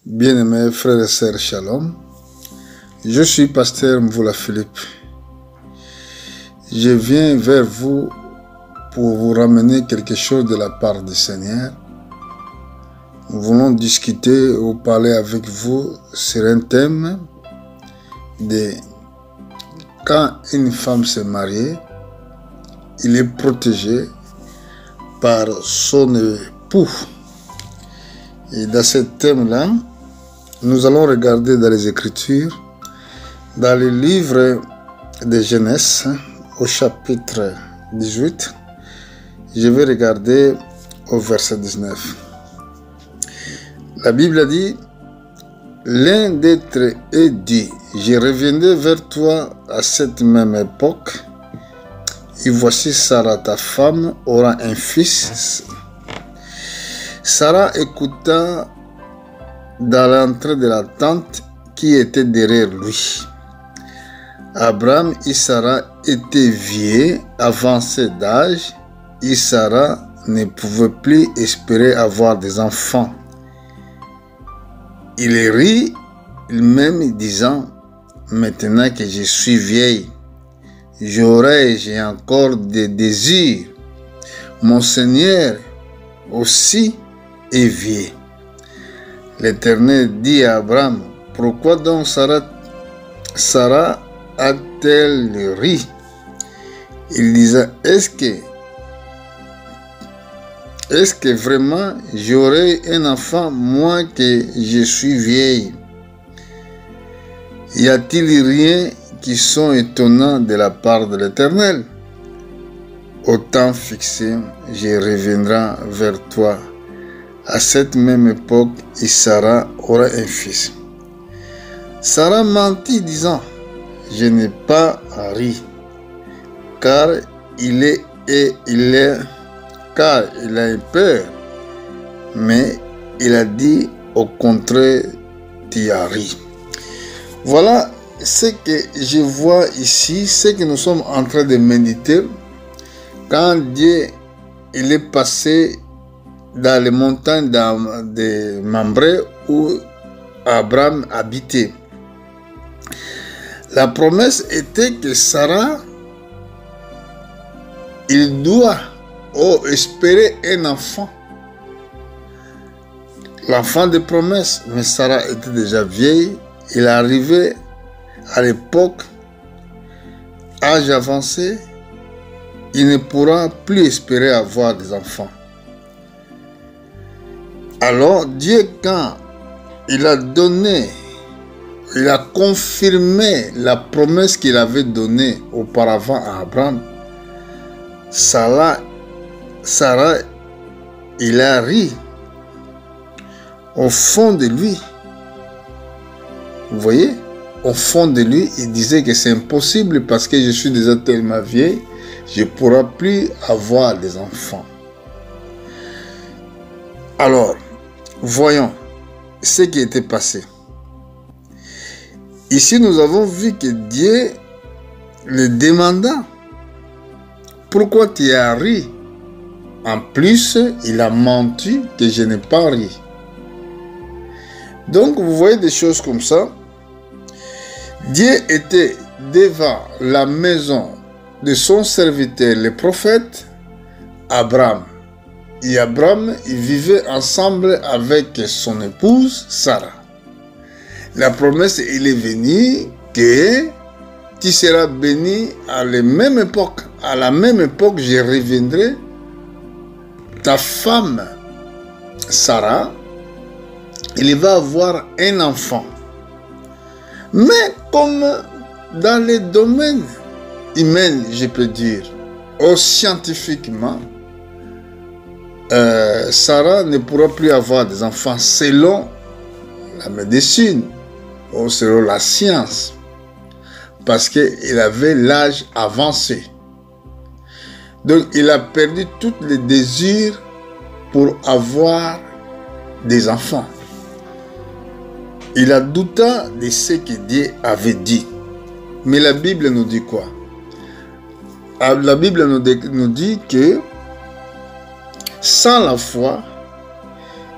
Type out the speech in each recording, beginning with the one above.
Bien-aimés frères et sœurs, shalom. Je suis pasteur Mvula Philippe. Je viens vers vous pour vous ramener quelque chose de la part du Seigneur. Nous voulons discuter ou parler avec vous sur un thème de quand une femme se marie, il est protégé par son époux. Et dans ce thème-là, nous allons regarder dans les Écritures, dans le livre de Genèse, au chapitre 18, je vais regarder au verset 19. La Bible a dit, l'un d'être est dit, je reviendrai vers toi à cette même époque, et voici Sarah, ta femme, aura un fils. Sarah écouta dans l'entrée de la tente qui était derrière lui. Abraham et Sarah étaient vieux, avancés d'âge, et Sarah ne pouvait plus espérer avoir des enfants. Il rit même disant, maintenant que je suis vieille, j'ai encore des désirs. Mon Seigneur aussi est vieux. L'Éternel dit à Abraham, pourquoi donc Sarah a-t-elle ri? Il disait, est-ce que vraiment j'aurai un enfant, moi que je suis vieille? Y a-t-il rien qui sont étonnants de la part de l'Éternel? Au temps fixé, je reviendrai vers toi. À cette même époque, et Sarah aura un fils. Sarah mentit, disant, je n'ai pas ri, car il a eu peur. Mais il a dit, au contraire, tu as ri. Voilà ce que je vois ici, ce que nous sommes en train de méditer. Quand Dieu il est passé dans les montagnes de Mambré où Abraham habitait. La promesse était que Sarah, il doit espérer un enfant. L'enfant de promesse, mais Sarah était déjà vieille. Il est arrivé à l'époque, âge avancé, il ne pourra plus espérer avoir des enfants. Alors Dieu, quand il a confirmé la promesse qu'il avait donnée auparavant à Abraham, Sarah, il a ri au fond de lui. Vous voyez, au fond de lui, il disait que c'est impossible parce que je suis déjà tellement vieille, je ne pourrai plus avoir des enfants. Alors, voyons ce qui était passé. Ici, nous avons vu que Dieu le demanda, pourquoi tu as ri? En plus, il a menti que je n'ai pas ri. Donc, vous voyez des choses comme ça. Dieu était devant la maison de son serviteur, le prophète Abraham. Et Abraham, il vivait ensemble avec son épouse Sarah. La promesse, il est venu que tu seras béni à la même époque. À la même époque, je reviendrai. Ta femme, Sarah, il va avoir un enfant. Mais comme dans les domaines humains, je peux dire, ou scientifiquement, Sarah ne pourra plus avoir des enfants selon la médecine ou selon la science, parce qu'il avait l'âge avancé. Donc il a perdu tous les désirs pour avoir des enfants. Il a douté de ce que Dieu avait dit. Mais la Bible nous dit quoi? La Bible nous dit que sans la foi,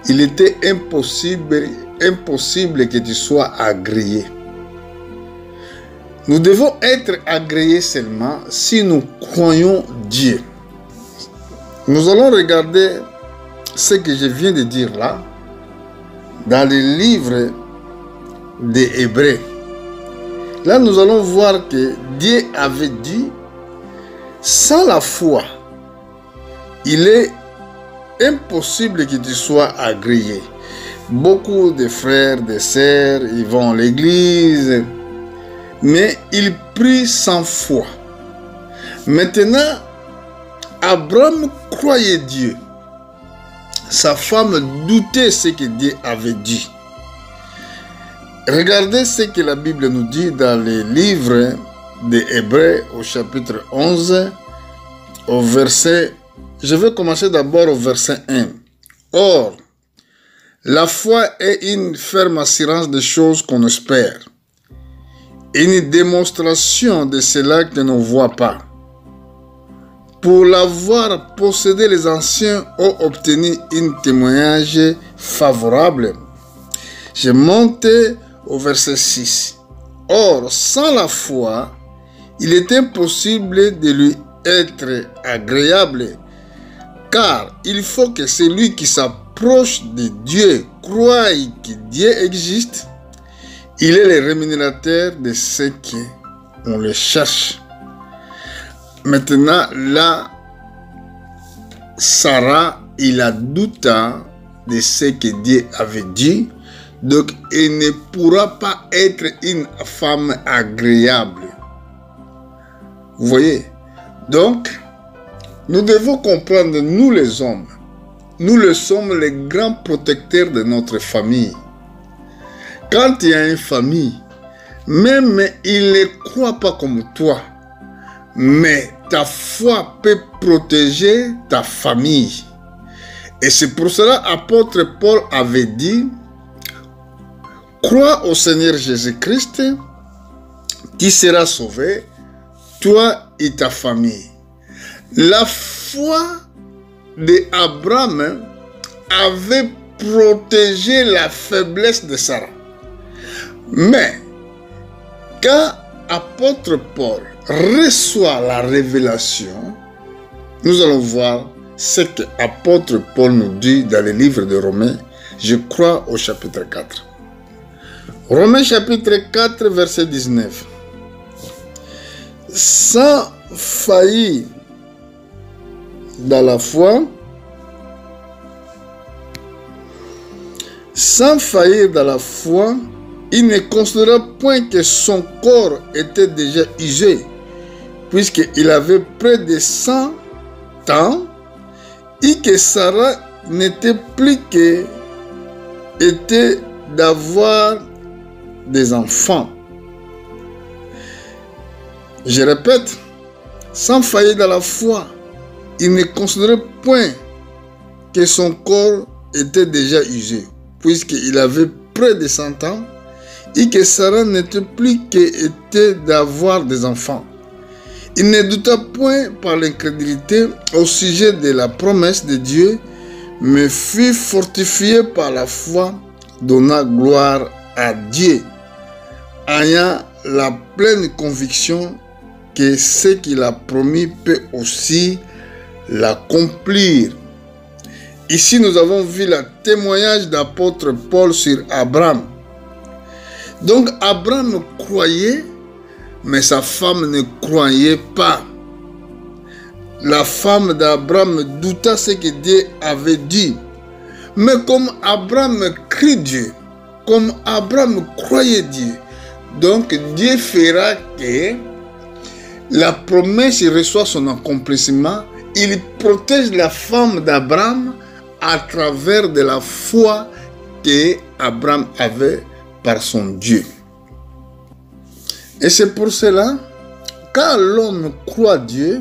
il était impossible impossible que tu sois agréé. Nous devons être agréés seulement si nous croyons Dieu. Nous allons regarder ce que je viens de dire là dans le livre des Hébreux. Là, nous allons voir que Dieu avait dit, sans la foi, il est impossible que tu sois agréé. Beaucoup de frères, de sœurs, ils vont à l'église, mais ils prient sans foi. Maintenant, Abraham croyait Dieu. Sa femme doutait ce que Dieu avait dit. Regardez ce que la Bible nous dit dans les livres des Hébreux au chapitre 11, au verset... Je vais commencer d'abord au verset 1. Or, la foi est une ferme assurance des choses qu'on espère, une démonstration de cela que l'on ne voit pas. Pour l'avoir possédé, les anciens ont obtenu un témoignage favorable. Je monte au verset 6. Or, sans la foi, il est impossible de lui être agréable, car il faut que celui qui s'approche de Dieu croie que Dieu existe. Il est le rémunérateur de ceux qui on le cherche. Maintenant, là, Sarah, il a douté de ce que Dieu avait dit. Donc, elle ne pourra pas être une femme agréable. Vous voyez? Donc, nous devons comprendre, nous les hommes, nous le sommes les grands protecteurs de notre famille. Quand il y a une famille, même il ne croit pas comme toi, mais ta foi peut protéger ta famille. Et c'est pour cela l'apôtre Paul avait dit, crois au Seigneur Jésus-Christ, qui sera sauvé, toi et ta famille. La foi d'Abraham avait protégé la faiblesse de Sarah. Mais quand l'apôtre Paul reçoit la révélation, nous allons voir ce que l'apôtre Paul nous dit dans le livre de Romains, je crois au chapitre 4. Romains chapitre 4, verset 19. Sans faillir dans la foi, il ne considéra point que son corps était déjà usé, puisqu'il avait près de 100 ans, et que Sarah n'était plus que était d'avoir des enfants. Je répète, sans faillir dans la foi, il ne considérait point que son corps était déjà usé, puisqu'il avait près de 100 ans, et que Sarah n'était plus qu'était d'avoir des enfants. Il ne douta point par l'incrédulité au sujet de la promesse de Dieu, mais fut fortifié par la foi, donna gloire à Dieu, ayant la pleine conviction que ce qu'il a promis peut aussi l'accomplir. Ici, nous avons vu le témoignage d'apôtre Paul sur Abraham. Donc, Abraham croyait, mais sa femme ne croyait pas. La femme d'Abraham douta ce que Dieu avait dit. Mais comme Abraham crie Dieu, comme Abraham croyait Dieu, donc Dieu fera que la promesse reçoit son accomplissement. Il protège la femme d'Abraham à travers de la foi que Abraham avait par son Dieu. Et c'est pour cela, quand l'homme croit Dieu,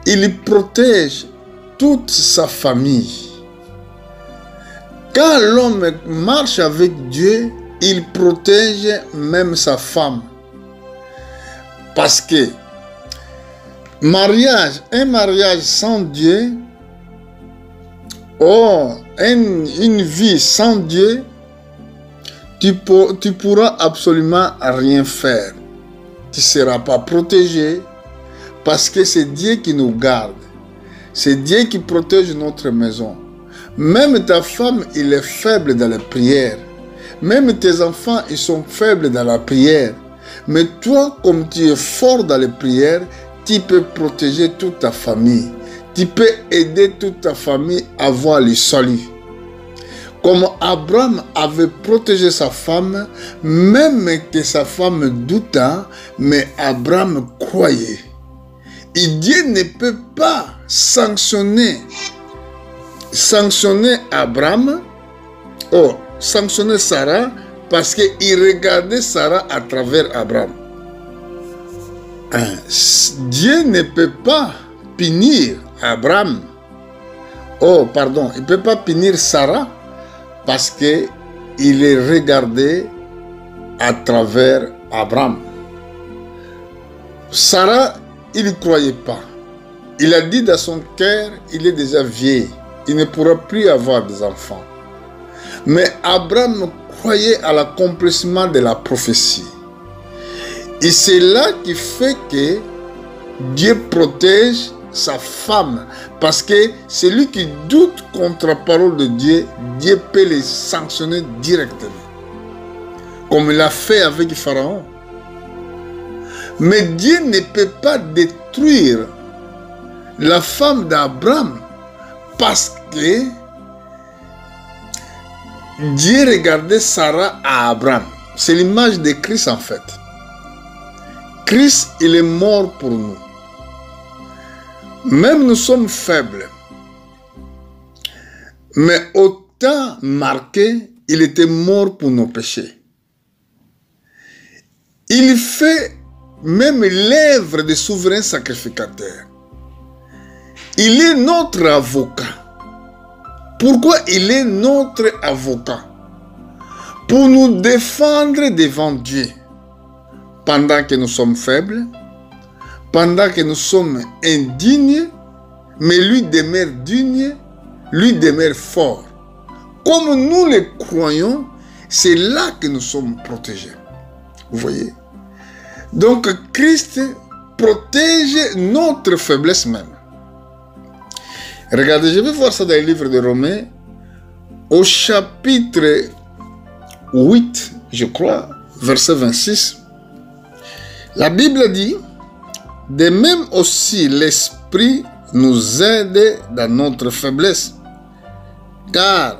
il protège toute sa famille. Quand l'homme marche avec Dieu, il protège même sa femme. Parce que un mariage sans Dieu, une vie sans Dieu, tu pourras absolument rien faire. Tu ne seras pas protégé parce que c'est Dieu qui nous garde. C'est Dieu qui protège notre maison. Même ta femme, il est faible dans la prière. Même tes enfants, ils sont faibles dans la prière. Mais toi, comme tu es fort dans les prières, tu peux protéger toute ta famille. Tu peux aider toute ta famille à voir le salut. Comme Abraham avait protégé sa femme, même que sa femme douta, mais Abraham croyait. Et Dieu ne peut pas sanctionner Abraham, sanctionner Sarah, parce qu'il regardait Sarah à travers Abraham. Dieu ne peut pas punir Abraham. Il ne peut pas punir Sarah parce qu'il est regardé à travers Abraham. Sarah, il ne croyait pas. Il a dit dans son cœur, il est déjà vieil. Il ne pourra plus avoir des enfants. Mais Abraham croyait à l'accomplissement de la prophétie. Et c'est là qui fait que Dieu protège sa femme. Parce que celui qui doute contre la parole de Dieu, Dieu peut les sanctionner directement. Comme il a fait avec Pharaon. Mais Dieu ne peut pas détruire la femme d'Abraham parce que Dieu regardait Sarah à Abraham. C'est l'image de Christ en fait. Christ, il est mort pour nous. Même nous sommes faibles. Mais autant marqué, il était mort pour nos péchés. Il fait même l'œuvre de souverain sacrificateur. Il est notre avocat. Pourquoi il est notre avocat? Pour nous défendre devant Dieu. Pendant que nous sommes faibles, pendant que nous sommes indignes, mais lui demeure digne, lui demeure fort. Comme nous le croyons, c'est là que nous sommes protégés. Vous voyez? Donc Christ protège notre faiblesse même. Regardez, je vais voir ça dans le livre de Romains, au chapitre 8, je crois, verset 26. La Bible dit, de même aussi l'Esprit nous aide dans notre faiblesse, car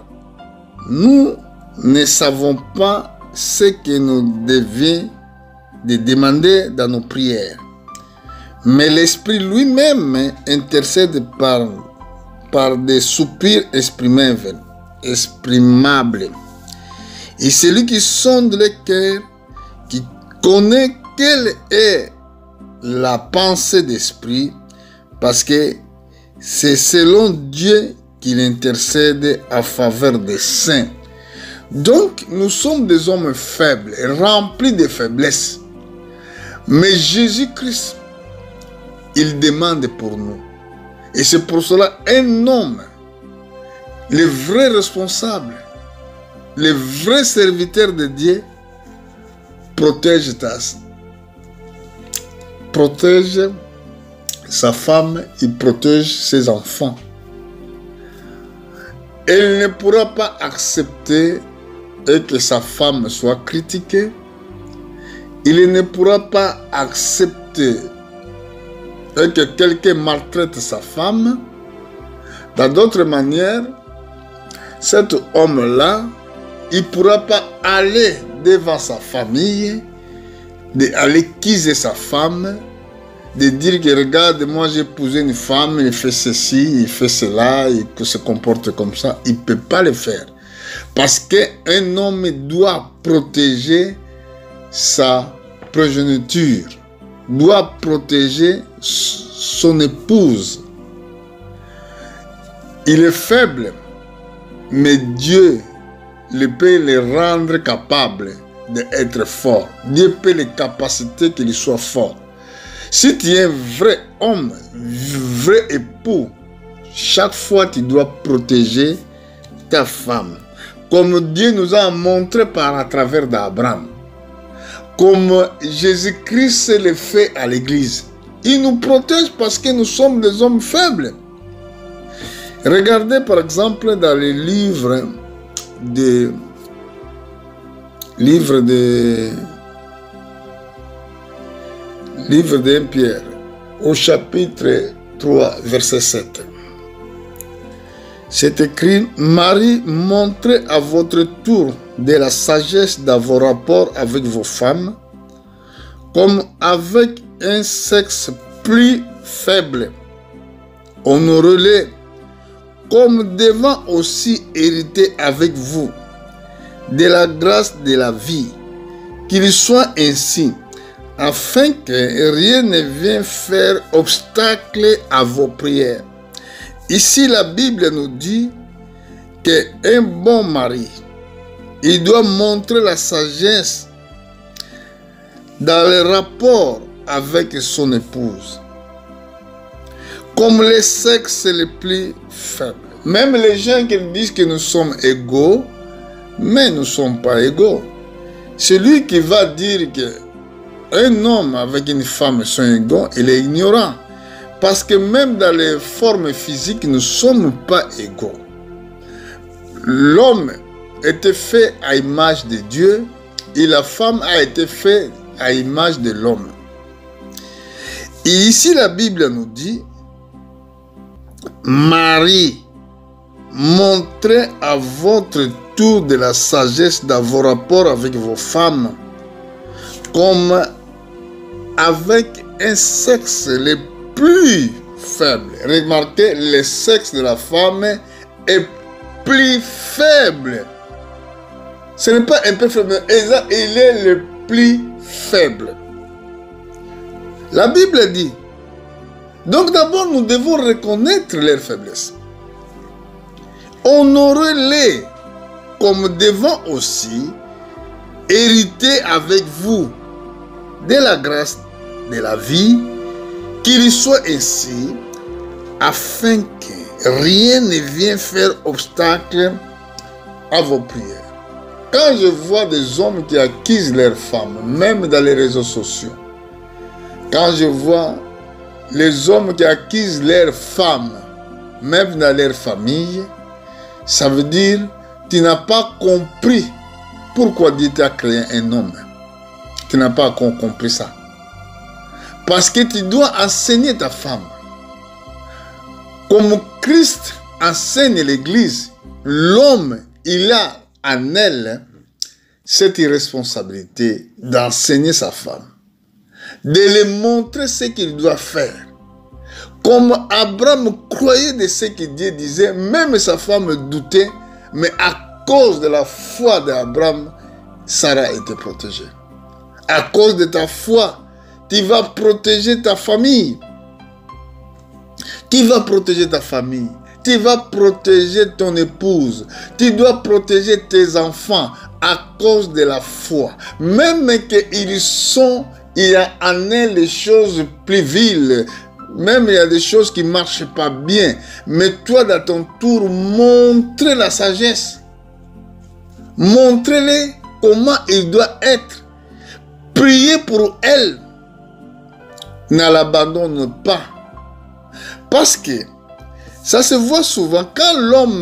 nous ne savons pas ce que nous devions de demander dans nos prières. Mais l'Esprit lui-même intercède par des soupirs exprimables. Et celui qui sonde le cœur, qui connaît quelle est la pensée d'esprit, parce que c'est selon Dieu qu'il intercède en faveur des saints. Donc, nous sommes des hommes faibles, remplis de faiblesses. Mais Jésus-Christ, il demande pour nous. Et c'est pour cela un homme, le vrai responsable, le vrai serviteur de Dieu, protège sa femme, il protège ses enfants. Elle ne pourra pas accepter que sa femme soit critiquée. Il ne pourra pas accepter que quelqu'un maltraite sa femme. Dans d'autres manières, cet homme-là, il ne pourra pas aller devant sa famille, d'aller accuser sa femme, de dire que regarde, moi j'ai épousé une femme, il fait ceci, il fait cela, il se comporte comme ça. Il ne peut pas le faire. Parce qu'un homme doit protéger sa progéniture, doit protéger son épouse. Il est faible, mais Dieu peut le rendre capable d'être fort. Dieu peut les capacités qu'il soit fort. Si tu es un vrai homme, vrai époux, chaque fois tu dois protéger ta femme. comme Dieu nous a montré à travers d'Abraham, comme Jésus-Christ le fait à l'Église. Il nous protège parce que nous sommes des hommes faibles. Regardez par exemple dans les livres de Pierre, au chapitre 3, verset 7. C'est écrit: Marie, montrez à votre tour de la sagesse dans vos rapports avec vos femmes, comme avec un sexe plus faible. Honorez-les, comme devant aussi hériter avec vous de la grâce de la vie, qu'il soit ainsi, afin que rien ne vienne faire obstacle à vos prières. Ici, la Bible nous dit qu'un bon mari, il doit montrer la sagesse dans les rapports avec son épouse, comme les sexes les plus faibles. Même les gens qui disent que nous sommes égaux, mais nous ne sommes pas égaux. Celui qui va dire qu'un homme avec une femme sont égaux, il est ignorant. Parce que même dans les formes physiques, nous ne sommes pas égaux. L'homme était fait à l'image de Dieu et la femme a été faite à l'image de l'homme. Et ici, la Bible nous dit: Marie, montrez à votre tour de la sagesse dans vos rapports avec vos femmes, comme avec un sexe le plus faible. Remarquez, le sexe de la femme est plus faible. Ce n'est pas un peu faible, il est le plus faible. La Bible dit. Donc d'abord, nous devons reconnaître leurs faiblesses. Honorez-les comme devant aussi hériter avec vous de la grâce de la vie, qu'il soit ainsi, afin que rien ne vienne faire obstacle à vos prières. Quand je vois des hommes qui accusent leurs femmes, même dans les réseaux sociaux, quand je vois les hommes qui accusent leurs femmes, même dans leur famille, ça veut dire que tu n'as pas compris pourquoi Dieu t'a créé un homme. Tu n'as pas compris ça. Parce que tu dois enseigner ta femme. Comme Christ enseigne l'Église, l'homme, il a en elle cette responsabilité d'enseigner sa femme, de lui montrer ce qu'il doit faire. Comme Abraham croyait de ce que Dieu disait, même sa femme doutait, mais à cause de la foi d'Abraham, Sarah était protégée. À cause de ta foi, tu vas protéger ta famille. Tu vas protéger ta famille. Tu vas protéger ton épouse. Tu dois protéger tes enfants à cause de la foi. Même qu'il y a en eux les choses plus viles. Même il y a des choses qui ne marchent pas bien. Mais toi, dans ton tour, montre la sagesse. Montrez-les comment il doit être. Priez pour elle. Ne l'abandonne pas. Parce que ça se voit souvent quand l'homme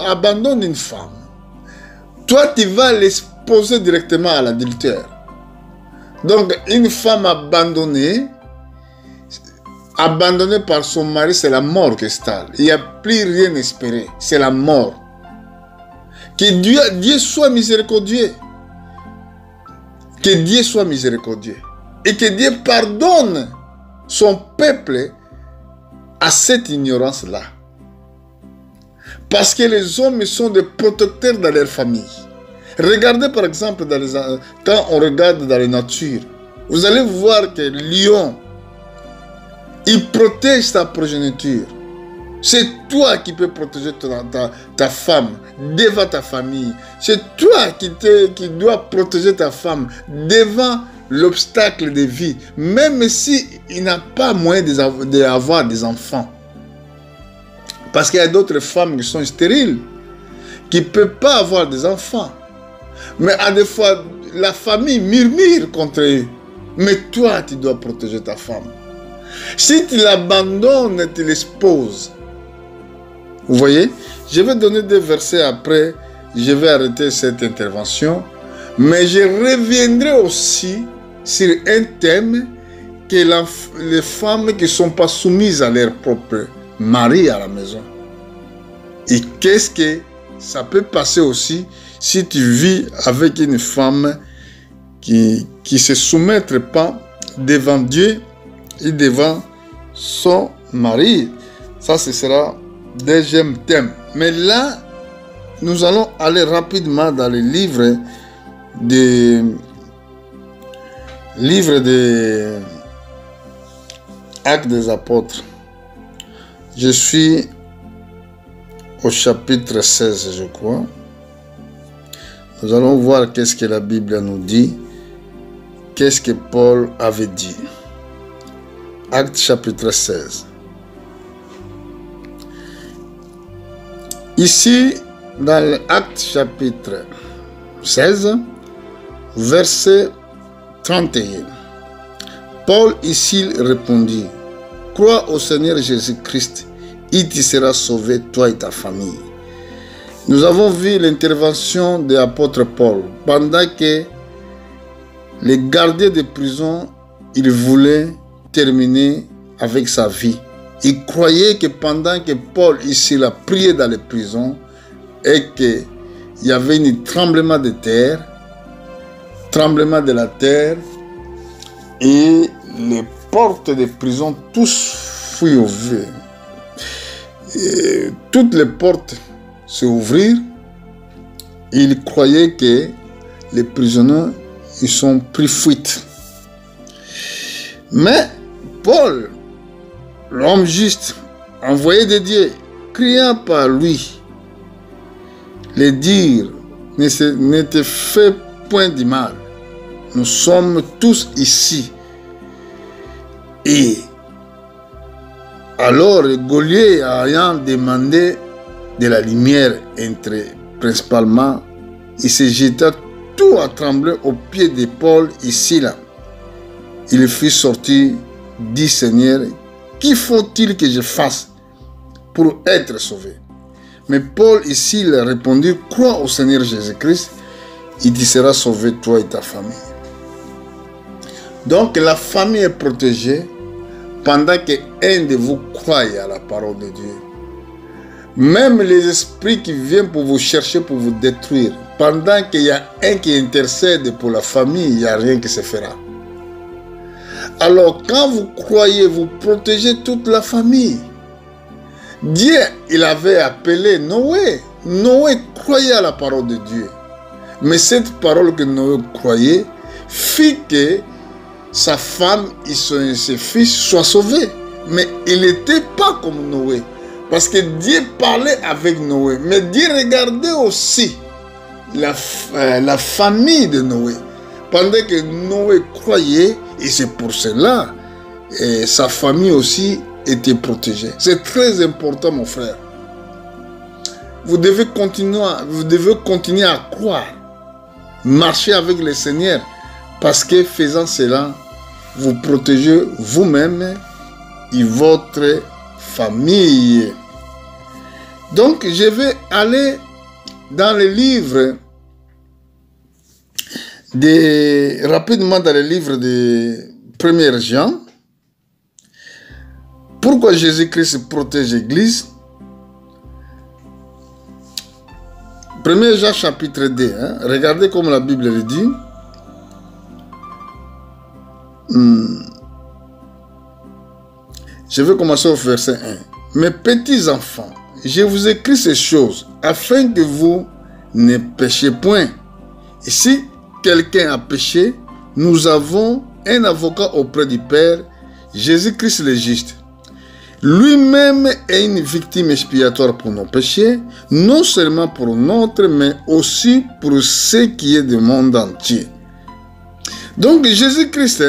abandonne une femme. Toi, tu vas l'exposer directement à l'adultère. Donc, une femme abandonnée par son mari, c'est la mort qui installe. Il n'y a plus rien à espérer. C'est la mort. Que Dieu soit miséricordieux. Que Dieu soit miséricordieux. Et que Dieu pardonne son peuple à cette ignorance-là. Parce que les hommes sont des protecteurs dans leur famille. Regardez par exemple, quand on regarde dans la nature, vous allez voir que le lion, il protège sa progéniture. C'est toi qui peux protéger ta femme devant ta famille. C'est toi qui dois protéger ta femme devant l'obstacle de vie. Même s'il n'a pas moyen d'avoir des enfants. Parce qu'il y a d'autres femmes qui sont stériles. qui ne peut pas avoir des enfants. Mais à des fois, la famille murmure contre eux. Mais toi, tu dois protéger ta femme. Si tu l'abandonnes, tu l'exposes. Vous voyez? Je vais donner des versets après. Je vais arrêter cette intervention. Mais je reviendrai aussi sur un thème que les femmes qui ne sont pas soumises à leur propre mari à la maison. Et qu'est-ce que ça peut passer aussi si tu vis avec une femme qui ne se soumettra pas devant Dieu et devant son mari. Ça, ce sera le deuxième thème. Mais là, nous allons aller rapidement dans le livre des Actes des Apôtres. Je suis au chapitre 16, je crois. Nous allons voir qu'est-ce que la Bible nous dit, qu'est-ce que Paul avait dit. Actes chapitre 16. Ici, dans l'Acte chapitre 16, verset 31, Paul ici répondit, « Crois au Seigneur Jésus-Christ, et tu seras sauvé, toi et ta famille. » Nous avons vu l'intervention de l'apôtre Paul. Pendant que les gardiens de prison, ils voulaient terminer avec sa vie. Ils croyaient que pendant que Paul ici a prié dans les prisons et qu'il y avait un tremblement de terre, tremblement de la terre, et les portes des prisons tous furent ouvertes. Toutes les portes s'ouvrirent. Ils croyaient que les prisonniers ils sont pris fuite. Mais Paul, l'homme juste, envoyé de Dieu, criant par lui, les dire ne te fais point du mal. Nous sommes tous ici. Et alors Goliath ayant demandé de la lumière principalement, il se jeta tout à trembler aux pieds de Paul ici là. Il fut sorti, dit Seigneur, qu'y faut-il que je fasse pour être sauvé? Mais Paul ici il a répondu, crois au Seigneur Jésus-Christ, et tu seras sauvé toi et ta famille. Donc la famille est protégée pendant qu'un de vous croit à la parole de Dieu. Même les esprits qui viennent pour vous chercher, pour vous détruire, pendant qu'il y a un qui intercède pour la famille, il n'y a rien qui se fera. Alors quand vous croyez, vous protégez toute la famille. Dieu, il avait appelé Noé. Noé croyait à la parole de Dieu. Mais cette parole que Noé croyait fit que sa femme et ses fils soient sauvés. Mais il n'était pas comme Noé. Parce que Dieu parlait avec Noé. Mais Dieu regardait aussi la famille de Noé. Pendant que Noé croyait, et c'est pour cela, sa famille aussi était protégée. C'est très important, mon frère. Vous devez continuer à croire. Marcher avec le Seigneur. Parce que faisant cela, vous protégez vous-même et votre famille. Donc, je vais aller dans le livre rapidement dans le livre de 1er Jean. Pourquoi Jésus-Christ protège l'Église? 1er Jean chapitre 2. Regardez comme la Bible le dit. Je vais commencer au verset 1. Mes petits enfants, je vous écris ces choses afin que vous ne péchiez point. Et si quelqu'un a péché, nous avons un avocat auprès du Père, Jésus-Christ le juste. Lui-même est une victime expiatoire pour nos péchés, non seulement pour notre, mais aussi pour ce qui est du monde entier. Donc Jésus-Christ,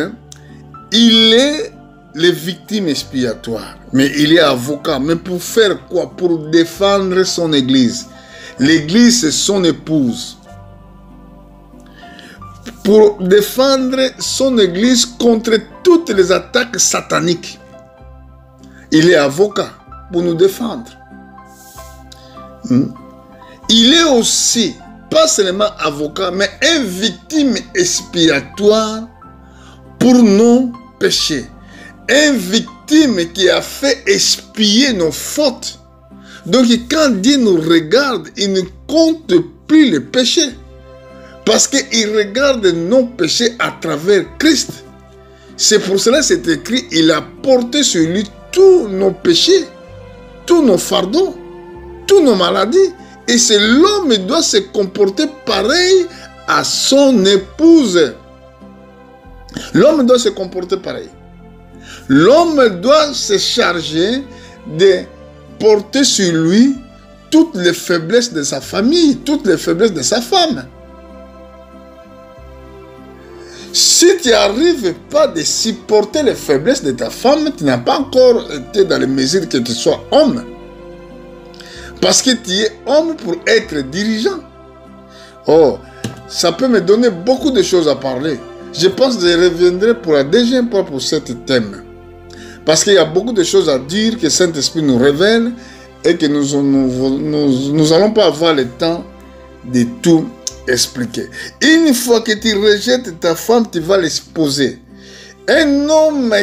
il est les victimes expiatoires, mais il est avocat. Mais pour faire quoi? Pour défendre son Église. L'Église, c'est son épouse. Pour défendre son Église contre toutes les attaques sataniques. Il est avocat pour nous défendre. Il est aussi, pas seulement avocat, mais une victime expiatoire pour nos péchés. Une victime qui a fait expier nos fautes. Donc quand Dieu nous regarde, il ne compte plus les péchés. Parce qu'il regarde nos péchés à travers Christ. C'est pour cela que c'est écrit, il a porté sur lui tous nos péchés, tous nos fardeaux, toutes nos maladies. Et c'est l'homme qui doit se comporter pareil à son épouse. L'homme doit se comporter pareil. L'homme doit se charger de porter sur lui toutes les faiblesses de sa famille, toutes les faiblesses de sa femme. Si tu n'arrives pas à supporter les faiblesses de ta femme, tu n'as pas encore été dans les mesures que tu sois homme. Parce que tu es homme pour être dirigeant. Oh, ça peut me donner beaucoup de choses à parler. Je pense que je reviendrai pour la deuxième fois pour ce thème. Parce qu'il y a beaucoup de choses à dire que Saint-Esprit nous révèle et que nous n'allons pas avoir le temps de tout expliquer. Une fois que tu rejettes ta femme, tu vas l'exposer. Un homme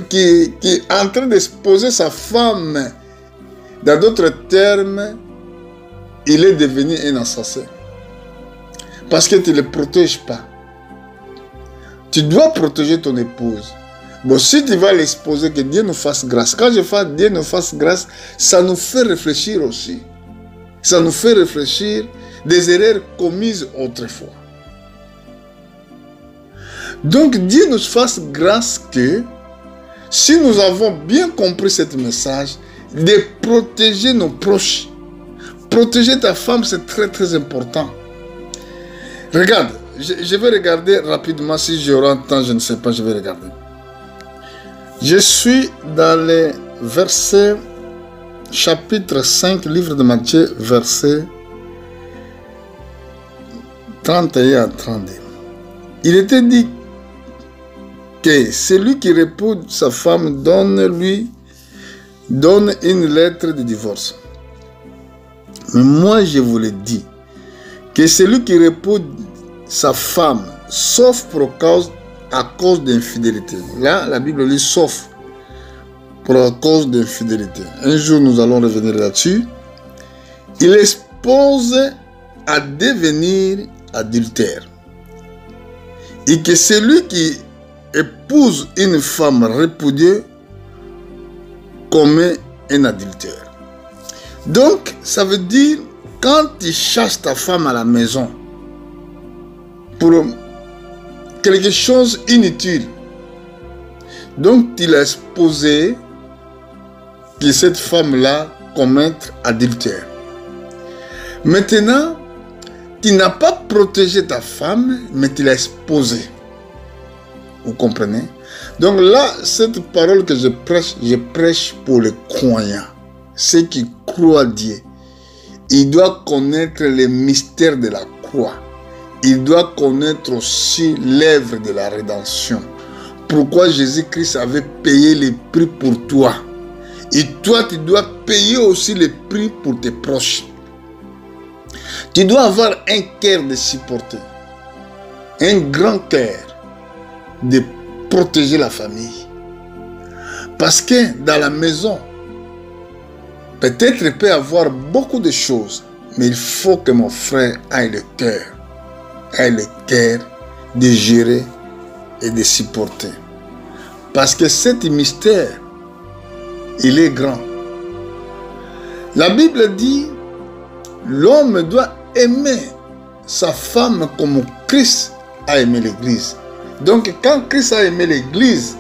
qui est en train d'exposer sa femme, dans d'autres termes, il est devenu un assassin. Parce que tu ne le protèges pas. Tu dois protéger ton épouse. Bon, si tu vas l'exposer, que Dieu nous fasse grâce. Quand je fais Dieu nous fasse grâce, ça nous fait réfléchir aussi. Ça nous fait réfléchir des erreurs commises autrefois. Donc Dieu nous fasse grâce que si nous avons bien compris ce message, de protéger nos proches. Protéger ta femme, c'est très très important. Regarde, je vais regarder rapidement, si j'aurai un temps, je ne sais pas, je vais regarder. Je suis dans les versets, chapitre 5, livre de Matthieu, versets 31 à 32. Il était dit que celui qui répude sa femme donne une lettre de divorce. Mais moi je vous le dis, que celui qui répude sa femme, sauf à cause d'infidélité. Là, la Bible dit sauf pour cause d'infidélité. Un jour, nous allons revenir là-dessus. Il expose à devenir adultère. Et que celui qui épouse une femme répudiée commet un adultère. Donc, ça veut dire, quand tu chasses ta femme à la maison pour quelque chose inutile, donc tu l'as exposé que cette femme-là commettre adultère. Maintenant, tu n'as pas protégé ta femme, mais tu l'as exposée. Vous comprenez? Donc là, cette parole que je prêche pour les croyants, ceux qui croient à Dieu. Il doit connaître les mystères de la croix. Il doit connaître aussi l'œuvre de la rédemption. Pourquoi Jésus-Christ avait payé les prix pour toi. Et toi, tu dois payer aussi les prix pour tes proches. Tu dois avoir un cœur de supporter. Un grand cœur de protéger la famille. Parce que dans la maison, peut-être il peut y avoir beaucoup de choses, mais il faut que mon frère ait le cœur de gérer et de supporter. Parce que cet mystère, il est grand. La Bible dit, l'homme doit aimer sa femme comme Christ a aimé l'Église. Donc quand Christ a aimé l'Église,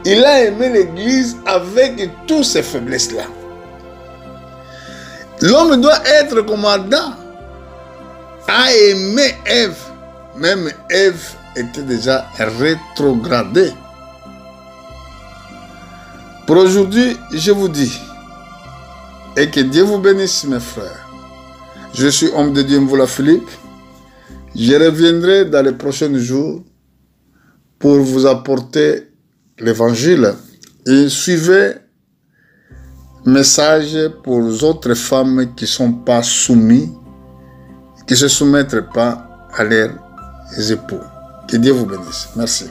il a aimé l'Église avec toutes ses faiblesses-là. L'homme doit être comme Adam a aimé Ève. Même Ève était déjà rétrogradée. Pour aujourd'hui, je vous dis, et que Dieu vous bénisse mes frères. Je suis homme de Dieu Mvoula Philippe. Je reviendrai dans les prochains jours pour vous apporter l'évangile et suivez message pour les autres femmes qui ne sont pas soumises, qui ne se soumettent pas à leurs époux. Que Dieu vous bénisse. Merci.